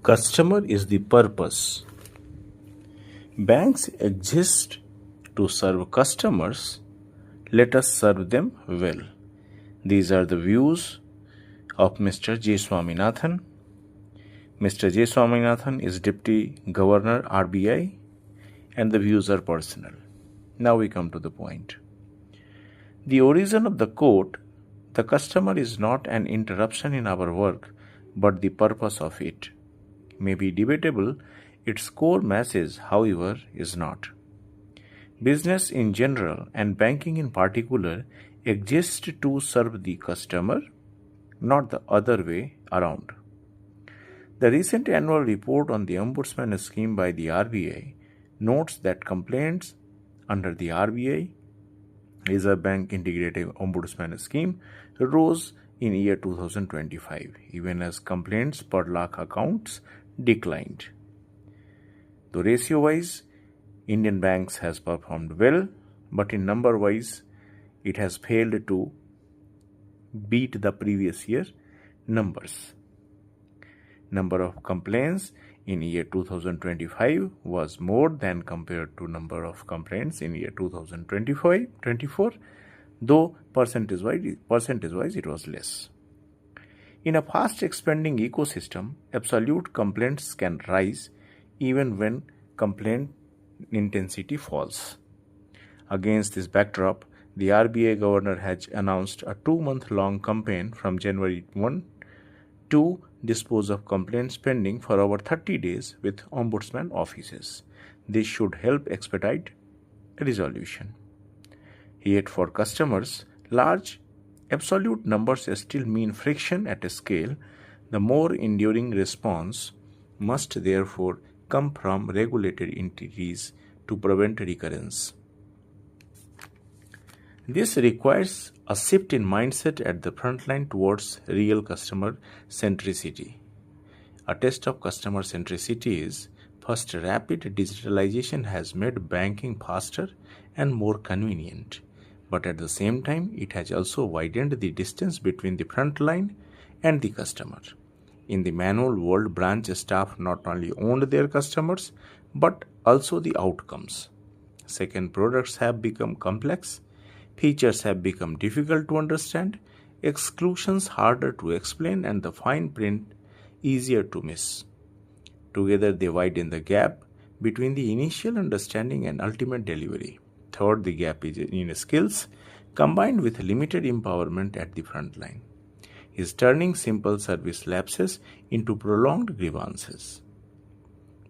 Customer is the purpose. Banks exist to serve customers. Let us serve them well. These are the views of Mr. J. Swaminathan. Mr. J. Swaminathan is Deputy Governor RBI, and the views are personal. Now we come to the point. The origin of the quote, "The customer is not an interruption in our work, but the purpose of it," may be debatable. Its core message, however, is not. Business in general and banking in particular exist to serve the customer, not the other way around. The recent annual report on the Ombudsman scheme by the RBI notes that complaints under the RBI Reserve Bank Integrated Ombudsman Scheme rose in year 2025, even as complaints per lakh accounts declined. Though ratio-wise, Indian banks has performed well, but in number-wise, it has failed to beat the previous year numbers. Number of complaints in year 2025 was more than compared to number of complaints in year 2024, though percentage-wise it was less. In a fast-expanding ecosystem, absolute complaints can rise even when complaint intensity falls. Against this backdrop, the RBI Governor has announced a 2-month-long campaign from January 1 to dispose of complaints pending for over 30 days with Ombudsman offices. This should help expedite resolution. Yet for customers, large absolute numbers still mean friction at a scale. The more enduring response must therefore come from regulated entities to prevent recurrence. This requires a shift in mindset at the front line towards real customer centricity. A test of customer centricity is, first, rapid digitalization has made banking faster and more convenient, but at the same time, it has also widened the distance between the front line and the customer. In the manual world, branch staff not only owned their customers, but also the outcomes. Second, products have become complex. Features have become difficult to understand, exclusions harder to explain, and the fine print easier to miss. Together, they widen the gap between the initial understanding and ultimate delivery. Third, the gap is in skills, combined with limited empowerment at the front line, is turning simple service lapses into prolonged grievances.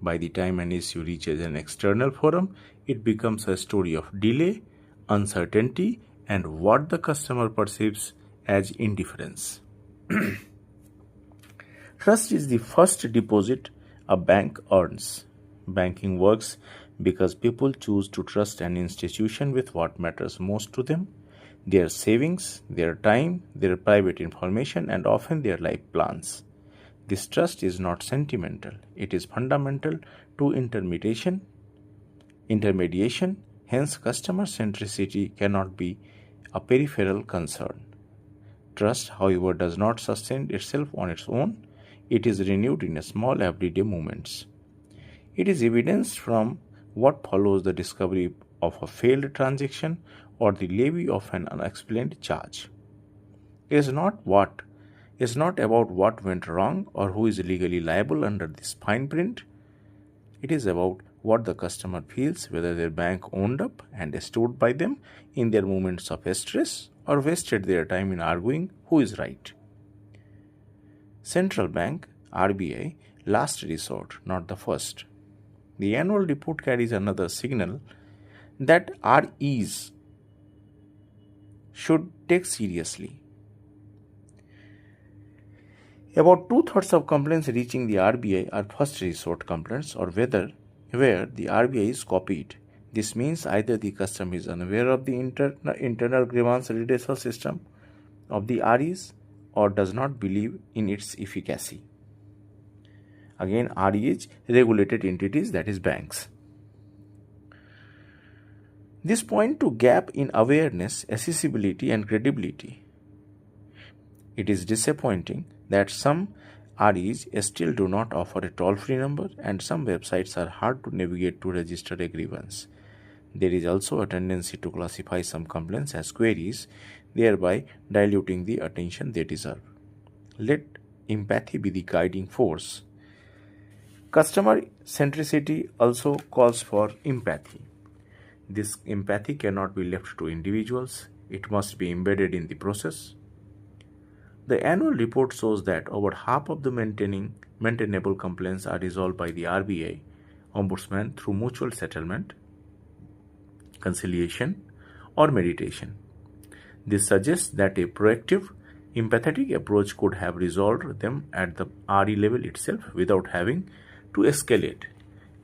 By the time an issue reaches an external forum, it becomes a story of delay, uncertainty, and what the customer perceives as indifference. Trust is the first deposit a bank earns. Banking works because people choose to trust an institution with what matters most to them: their savings, their time, their private information, and often their life plans. This trust is not sentimental, it is fundamental to intermediation. Hence, customer centricity cannot be a peripheral concern. Trust, however, does not sustain itself on its own. It is renewed in small everyday moments. It is evidenced from what follows the discovery of a failed transaction or the levy of an unexplained charge. It is not about what went wrong or who is legally liable under this fine print. It is about what the customer feels, whether their bank owned up and stood by them in their moments of stress or wasted their time in arguing who is right. Central Bank, RBI, last resort, not the first. The annual report carries another signal that REs should take seriously. About 2/3 of complaints reaching the RBI are first resort complaints, or where the RBI is copied. This means either the customer is unaware of the internal grievance redressal system of the REs or does not believe in its efficacy. Again, REs, regulated entities, that is banks. This points to gap in awareness, accessibility, and credibility. It is disappointing that some REs still do not offer a toll-free number, and some websites are hard to navigate to register a grievance. There is also a tendency to classify some complaints as queries, thereby diluting the attention they deserve. Let empathy be the guiding force. Customer centricity also calls for empathy. This empathy cannot be left to individuals. It must be embedded in the process. The annual report shows that over half of the maintainable complaints are resolved by the RBI Ombudsman through mutual settlement, conciliation, or mediation. This suggests that a proactive, empathetic approach could have resolved them at the RE level itself without having to escalate.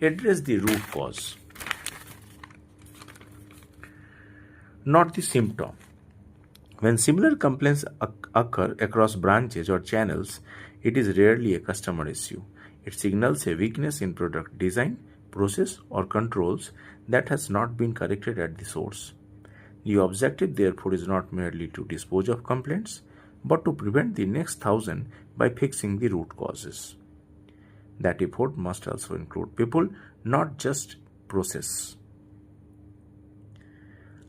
Address the root cause, not the symptom. When similar complaints occur across branches or channels, it is rarely a customer issue. It signals a weakness in product design, process, or controls that has not been corrected at the source. The objective, therefore, is not merely to dispose of complaints, but to prevent the next 1,000 by fixing the root causes. That effort must also include people, not just process.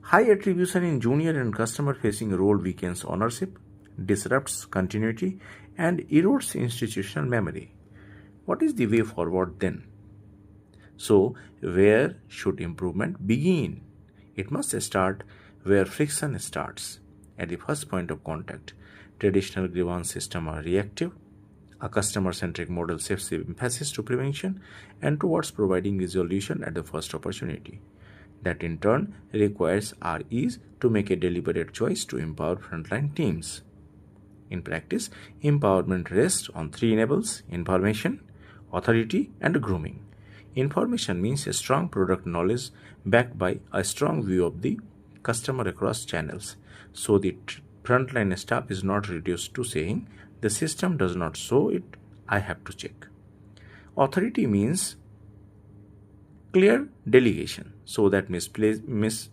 High attribution in junior and customer-facing role weakens ownership, disrupts continuity, and erodes institutional memory. What is the way forward then? So, where should improvement begin? It must start where friction starts, at the first point of contact. Traditional grievance systems are reactive. A customer-centric model shifts the emphasis to prevention and towards providing resolution at the first opportunity. That in turn requires REs to make a deliberate choice to empower frontline teams. In practice, empowerment rests on three enables: information, authority, and grooming. Information means a strong product knowledge backed by a strong view of the customer across channels, so the frontline staff is not reduced to saying, "The system does not show it, I have to check." Authority means clear delegation, so that misapplied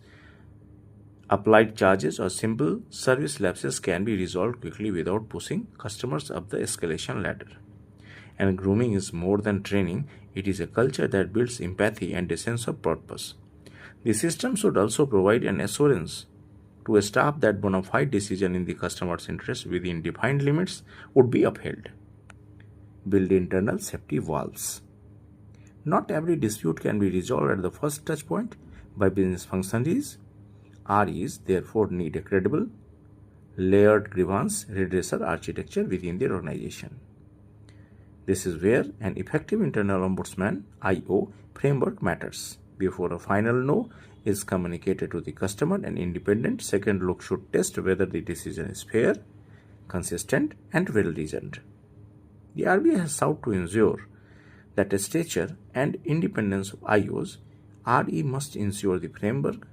charges or simple service lapses can be resolved quickly without pushing customers up the escalation ladder. And grooming is more than training, it is a culture that builds empathy and a sense of purpose. The system should also provide an assurance to a staff that bona fide decision in the customer's interest within defined limits would be upheld. Build internal safety valves. Not every dispute can be resolved at the first touch point by business functionaries. REs therefore need a credible, layered grievance redressal architecture within the organization. This is where an effective internal ombudsman (IO) framework matters. Before a final no is communicated to the customer, an independent second look should test whether the decision is fair, consistent, and well-reasoned. The RBI has sought to ensure that the stature and independence of IOs, RE must ensure the framework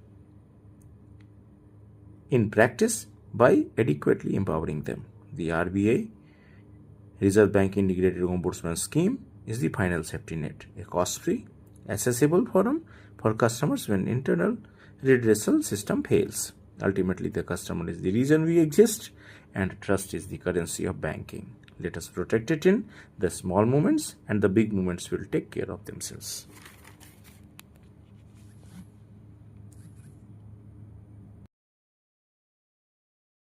in practice by adequately empowering them. The RBI Reserve Bank Integrated Ombudsman Scheme is the final safety net, a cost-free, accessible forum for customers when internal redressal system fails. Ultimately, the customer is the reason we exist, and trust is the currency of banking. Let us protect it in the small moments, and the big moments will take care of themselves.